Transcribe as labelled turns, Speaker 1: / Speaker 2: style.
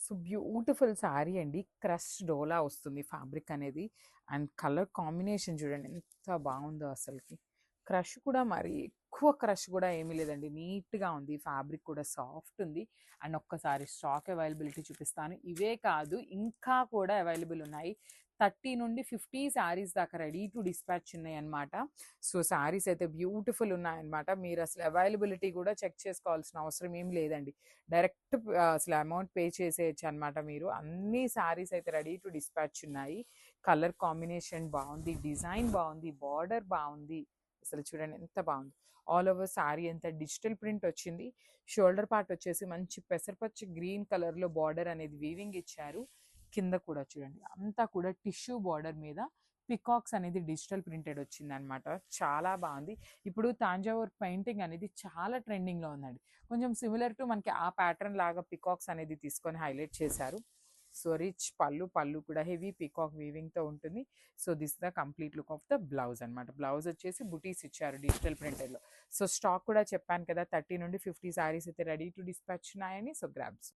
Speaker 1: So beautiful sari అండి. Crush డోలా వస్తుంది fabric అనేది. అండ్ కలర్ కాంబినేషన్ చూడండి ఎంత బాగుందో అసలుకి. క్రష్ కూడా మరి ఎక్కువ క్రష్ కూడా ఏమీ లేదండి. నీట్గా ఉంది. ఫ్యాబ్రిక్ కూడా సాఫ్ట్ ఉంది. అండ్ ఒక్కసారి స్టాక్ అవైలబిలిటీ చూపిస్తాను. ఇవే కాదు ఇంకా కూడా అవైలబుల్ ఉన్నాయి. 30 నుండి 50 శారీస్ దాకా రెడీ టు డిస్పాచ్ ఉన్నాయి అనమాట. సో శారీస్ అయితే బ్యూటిఫుల్ ఉన్నాయన్నమాట. మీరు అసలు అవైలబిలిటీ కూడా చెక్ చేసుకోవాల్సిన అవసరం ఏం లేదండి. డైరెక్ట్ అసలు అమౌంట్ పే చేసేయచ్చు అనమాట మీరు. అన్ని శారీస్ అయితే రెడీ టు డిస్పాచ్ ఉన్నాయి. కలర్ కాంబినేషన్ బాగుంది, డిజైన్ బాగుంది, బార్డర్ బాగుంది. అసలు చూడండి ఎంత బాగుంది. ఆల్ ఓవర్ శారీ అంతా డిజిటల్ ప్రింట్ వచ్చింది. షోల్డర్ పార్ట్ వచ్చేసి మంచి పెసరపచ్చి గ్రీన్ కలర్లో బార్డర్ అనేది వీవింగ్ ఇచ్చారు. కింద కూడా చూడండి అంతా కూడా టిష్యూ బార్డర్ మీద పికాక్స్ అనేది డిజిటల్ ప్రింటెడ్ వచ్చింది అనమాట. చాలా బాగుంది. ఇప్పుడు తాంజావూర్ పెయింటింగ్ అనేది చాలా ట్రెండింగ్లో ఉందండి. కొంచెం సిమిలర్ టు మనకి ఆ ప్యాటర్న్ లాగా పికాక్స్ అనేది తీసుకొని హైలైట్ చేశారు. సో రిచ్ పళ్ళు, పళ్ళు కూడా హెవీ పికాక్ వీవింగ్తో ఉంటుంది. So this the complete look of the blouse అనమాట. బ్లౌజ్ వచ్చేసి బుటీస్ ఇచ్చారు డిజిటల్ ప్రింటెడ్లో. సో స్టాక్ కూడా చెప్పాను కదా, 30 నుండి 50 శారీస్ అయితే రెడీ టు డిస్పాచ్ ఉన్నాయని. So grabs.